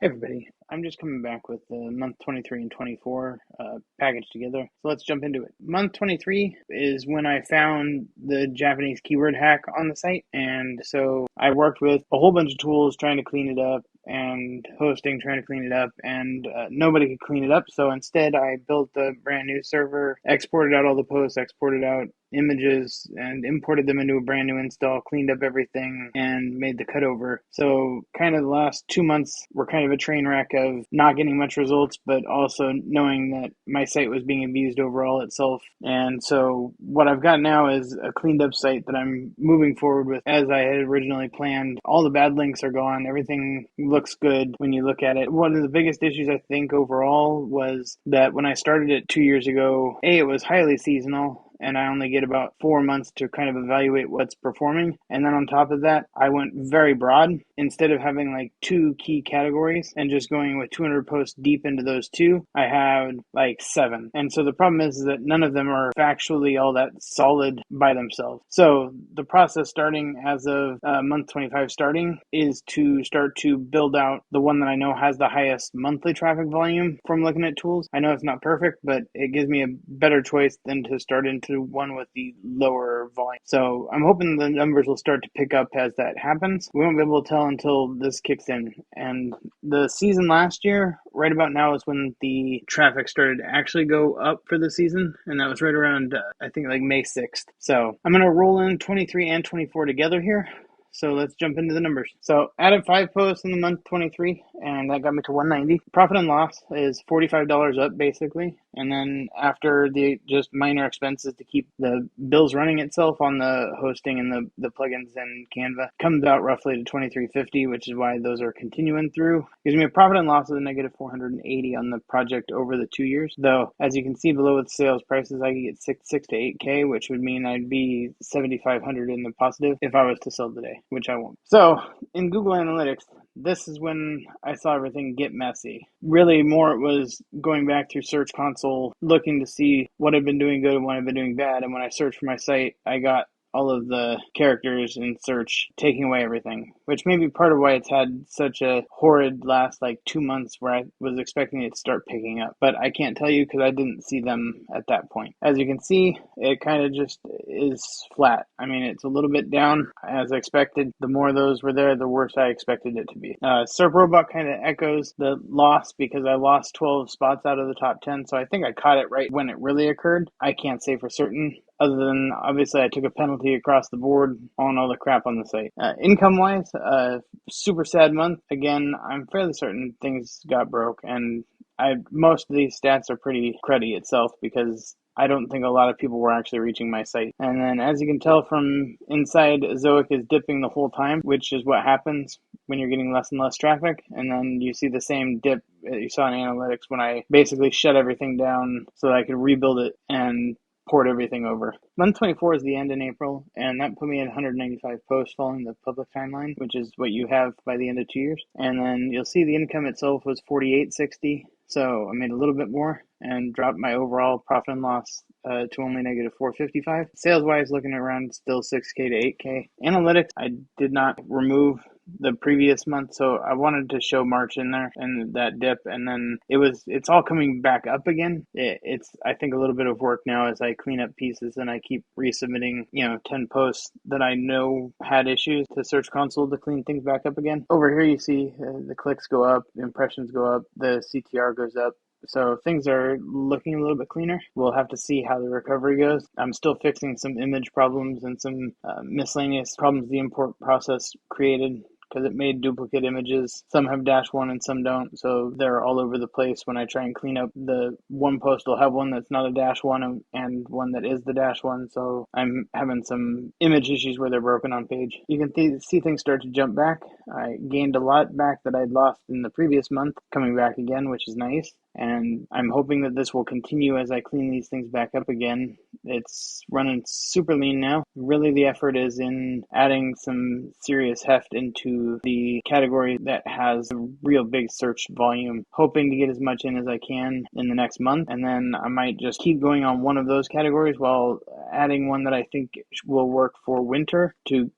Hey everybody, I'm just coming back with the month 23 and 24 packaged together. So let's jump into it. Month 23 is when I found the Japanese keyword hack on the site. And so I worked with a whole bunch of tools trying to clean it up and hosting trying to clean it up, and nobody could clean it up. So instead I built a brand new server, exported out all the posts, exported out images, and imported them into a brand new install, cleaned up everything, and made the cutover. So kind of the last 2 months were kind of a train wreck of not getting much results, but also knowing that my site was being abused overall itself. And so what I've got now is a cleaned up site that I'm moving forward with as I had originally planned. All the bad links are gone. Everything looks good when you look at it. One of the biggest issues I think overall was that when I started it 2 years ago, it was highly seasonal, and I only get about 4 months to kind of evaluate what's performing. And then on top of that, I went very broad. Instead of having like two key categories and just going with 200 posts deep into those two, I had like 7. And so the problem is that none of them are factually all that solid by themselves. So the process starting as of month 25 starting is to start to build out the one that I know has the highest monthly traffic volume from looking at tools. I know it's not perfect, but it gives me a better choice than to start into one with the lower volume. So I'm hoping the numbers will start to pick up as that happens. We won't be able to tell until this kicks in. And the season last year, right about now, is when the traffic started to actually go up for the season. And that was right around, I think, like May 6th. So I'm going to roll in 23 and 24 together here. So let's jump into the numbers. So added 5 posts in the month 23, and that got me to 190. Profit and loss is $45 up basically. And then after the just minor expenses to keep the bills running itself on the hosting and the plugins and Canva, comes out roughly to $23.50, which is why those are continuing through. Gives me a profit and loss of a negative 480 on the project over the 2 years. Though, as you can see below with sales prices, I could get 6 to 8K, which would mean I'd be 7,500 in the positive if I was to sell today, which I won't. So in Google Analytics, this is when I saw everything get messy. Really more it was going back through Search Console, looking to see what had been doing good and what had been doing bad. And when I searched for my site, I got all of the characters in search taking away everything, which may be part of why it's had such a horrid last like 2 months where I was expecting it to start picking up. But I can't tell you because I didn't see them at that point. As you can see, it kind of just is flat. I mean, it's a little bit down as expected. The more those were there, the worse I expected it to be. SerpRobot kind of echoes the loss because I lost 12 spots out of the top 10. So I think I caught it right when it really occurred. I can't say for certain, other than obviously I took a penalty across the board on all the crap on the site. Income-wise, super sad month. Again, I'm fairly certain things got broke, and most of these stats are pretty cruddy itself because I don't think a lot of people were actually reaching my site. And then as you can tell from inside, Zoic is dipping the whole time, which is what happens when you're getting less and less traffic. And then you see the same dip that you saw in analytics when I basically shut everything down so that I could rebuild it and port everything over. Month 24 is the end in April, and that put me at 195 posts following the public timeline, which is what you have by the end of 2 years. And then you'll see the income itself was 48.60, so I made a little bit more and dropped my overall profit and loss to only negative 455. Sales wise, looking around still 6K to 8K. Analytics, I did not remove the previous month, so I wanted to show March in there and that dip, and then it's all coming back up again. It's I think a little bit of work now as I clean up pieces and I keep resubmitting 10 posts that I know had issues to Search Console to clean things back up again. Over here you see the clicks go up, impressions go up, the CTR goes up. So things are looking a little bit cleaner. We'll have to see how the recovery goes. I'm still fixing some image problems and some miscellaneous problems the import process created because it made duplicate images. Some have -1 and some don't, so they're all over the place. When I try and clean up the one post, will have one that's not a -1 and one that is the -1, so I'm having some image issues where they're broken on page. You can see things start to jump back. I gained a lot back that I'd lost in the previous month, coming back again, which is nice. And I'm hoping that this will continue as I clean these things back up again. It's running super lean now. Really, the effort is in adding some serious heft into the category that has a real big search volume. Hoping to get as much in as I can in the next month. And then I might just keep going on one of those categories while adding one that I think will work for winter to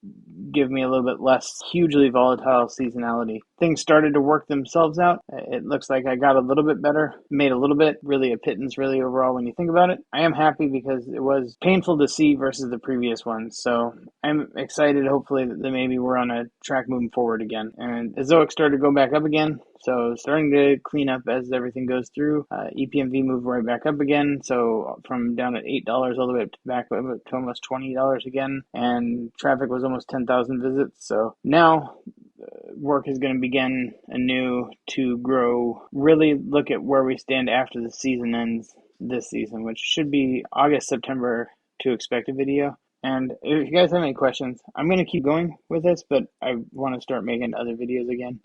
give me a little bit less hugely volatile seasonality. Things started to work themselves out. It looks like I got a little bit better, made a little bit, really a pittance really overall when you think about it. I am happy because it was painful to see versus the previous ones. So I'm excited, hopefully, that maybe we're on a track moving forward again. And the Zoic started to go back up again. So starting to clean up as everything goes through. EPMV moved right back up again. So from down at $8 all the way up to back up to almost $20 again. And traffic was almost 10,000 visits. So now work is going to begin anew to grow, really look at where we stand after the season ends this season, which should be August, September to expect a video. And if you guys have any questions, I'm going to keep going with this, but I want to start making other videos again.